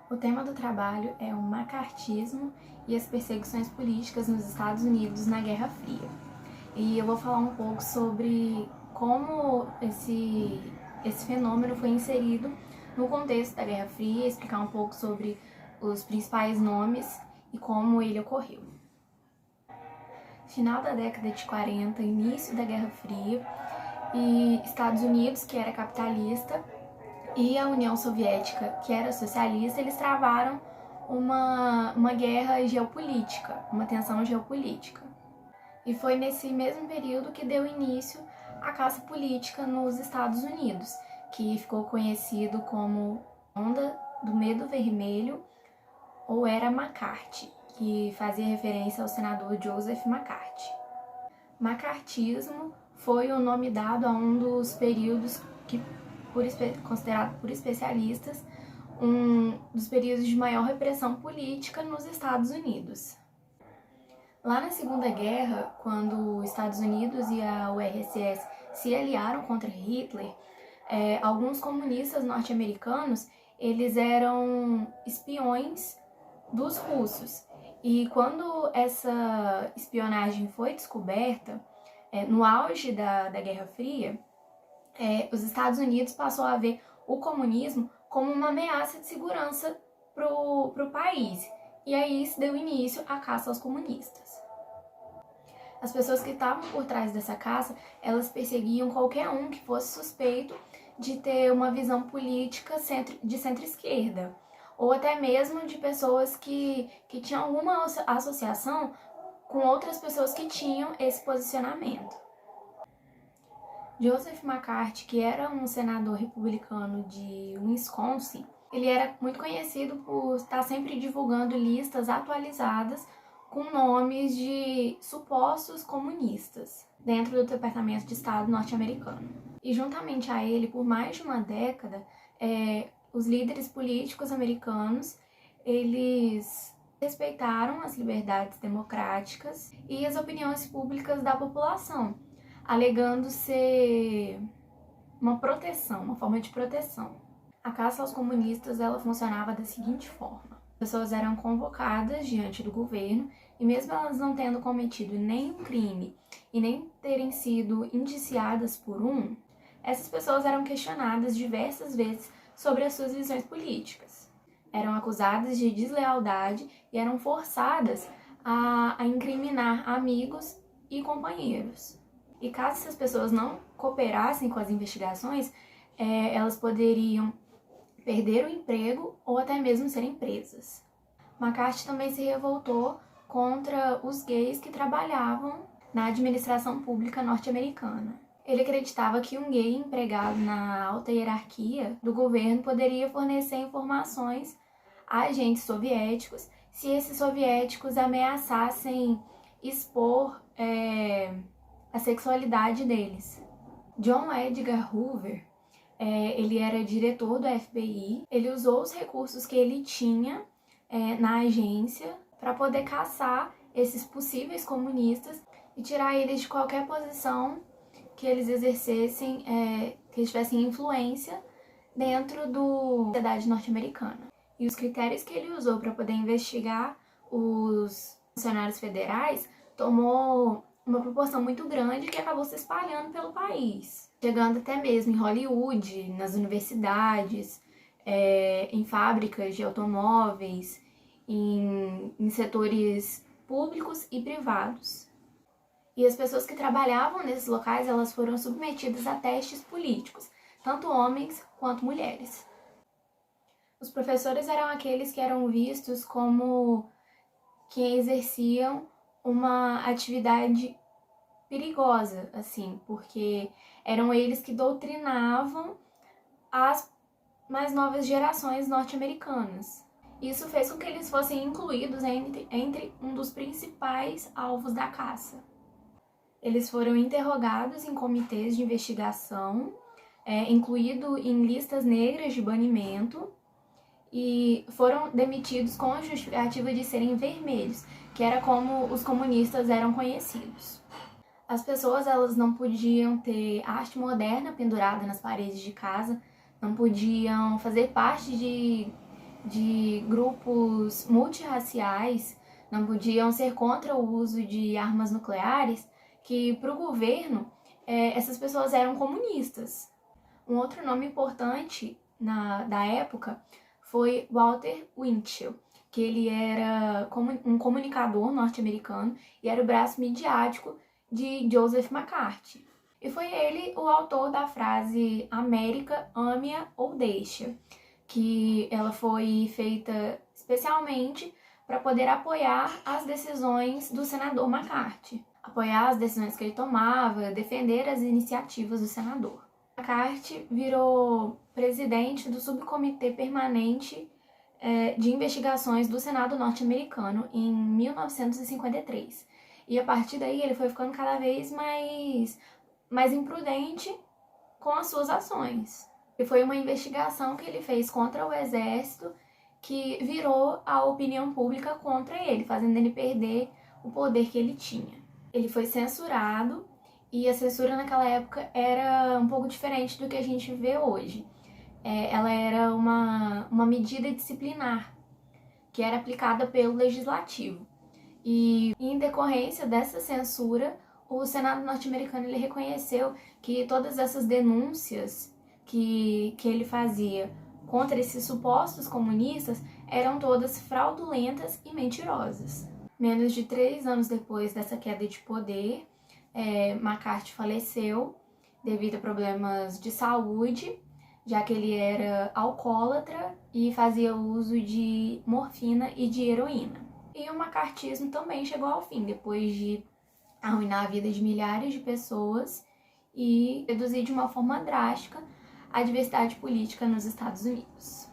O tema do trabalho é o macartismo e as perseguições políticas nos Estados Unidos na Guerra Fria. E eu vou falar um pouco sobre como esse fenômeno foi inserido no contexto da Guerra Fria, explicar um pouco sobre os principais nomes e como ele ocorreu. Final da década de 40, início da Guerra Fria, e Estados Unidos, que era capitalista, e a União Soviética, que era socialista, eles travaram uma guerra geopolítica, uma tensão geopolítica. E foi nesse mesmo período que deu início à caça política nos Estados Unidos, que ficou conhecido como Onda do Medo Vermelho, ou Era McCarthy, que fazia referência ao senador Joseph McCarthy. Macartismo foi o nome dado a um dos períodos que, considerado por especialistas, um dos períodos de maior repressão política nos Estados Unidos. Lá na Segunda Guerra, quando os Estados Unidos e a URSS se aliaram contra Hitler, alguns comunistas norte-americanos eles eram espiões dos russos. E quando essa espionagem foi descoberta, no auge da Guerra Fria, os Estados Unidos passou a ver o comunismo como uma ameaça de segurança para o país. E aí se deu início à caça aos comunistas. As pessoas que estavam por trás dessa caça, elas perseguiam qualquer um que fosse suspeito de ter uma visão política de centro-esquerda, ou até mesmo de pessoas que tinham alguma associação com outras pessoas que tinham esse posicionamento. Joseph McCarthy, que era um senador republicano de Wisconsin, ele era muito conhecido por estar sempre divulgando listas atualizadas com nomes de supostos comunistas dentro do Departamento de Estado norte-americano. E juntamente a ele, por mais de uma década, os líderes políticos americanos, eles respeitaram as liberdades democráticas e as opiniões públicas da população, alegando ser uma proteção, uma forma de proteção. A caça aos comunistas, ela funcionava da seguinte forma: as pessoas eram convocadas diante do governo e mesmo elas não tendo cometido nenhum crime e nem terem sido indiciadas por essas pessoas eram questionadas diversas vezes sobre as suas visões políticas. Eram acusadas de deslealdade e eram forçadas a incriminar amigos e companheiros. E caso essas pessoas não cooperassem com as investigações, elas poderiam perder o emprego ou até mesmo serem presas. McCarthy também se revoltou contra os gays que trabalhavam na administração pública norte-americana. Ele acreditava que um gay empregado na alta hierarquia do governo poderia fornecer informações a agentes soviéticos se esses soviéticos ameaçassem expor a sexualidade deles. John Edgar Hoover, ele era diretor do FBI, ele usou os recursos que ele tinha na agência para poder caçar esses possíveis comunistas e tirar eles de qualquer posição que eles exercessem, que eles tivessem influência dentro da sociedade norte-americana. E os critérios que ele usou para poder investigar os funcionários federais tomou uma proporção muito grande que acabou se espalhando pelo país, chegando até mesmo em Hollywood, nas universidades, em fábricas de automóveis, em setores públicos e privados. E as pessoas que trabalhavam nesses locais, elas foram submetidas a testes políticos, tanto homens quanto mulheres. Os professores eram aqueles que eram vistos como quem exerciam uma atividade perigosa, assim, porque eram eles que doutrinavam as mais novas gerações norte-americanas. Isso fez com que eles fossem incluídos entre um dos principais alvos da caça. Eles foram interrogados em comitês de investigação, incluído em listas negras de banimento, e foram demitidos com a justificativa de serem vermelhos, que era como os comunistas eram conhecidos. As pessoas, elas não podiam ter arte moderna pendurada nas paredes de casa, não podiam fazer parte de de grupos multirraciais não podiam ser contra o uso de armas nucleares, que para o governo essas pessoas eram comunistas. Um outro nome importante da época foi Walter Winchell, que ele era um comunicador norte-americano e era o braço midiático de Joseph McCarthy. E foi ele o autor da frase América, ame-a ou deixa, que ela foi feita especialmente para poder apoiar as decisões do senador McCarthy, apoiar as decisões que ele tomava, defender as iniciativas do senador. McCarthy virou presidente do subcomitê permanente de investigações do Senado norte-americano em 1953. E a partir daí ele foi ficando cada vez mais imprudente com as suas ações. E foi uma investigação que ele fez contra o exército que virou a opinião pública contra ele, fazendo ele perder o poder que ele tinha. Ele foi censurado e a censura naquela época era um pouco diferente do que a gente vê hoje. Ela era uma medida disciplinar que era aplicada pelo legislativo. E em decorrência dessa censura, o Senado norte-americano ele reconheceu que todas essas denúncias que ele fazia contra esses supostos comunistas eram todas fraudulentas e mentirosas. Menos de 3 anos depois dessa queda de poder, McCarthy faleceu devido a problemas de saúde, já que ele era alcoólatra e fazia uso de morfina e de heroína. E o macartismo também chegou ao fim, depois de arruinar a vida de milhares de pessoas e reduzir de uma forma drástica a diversidade política nos Estados Unidos.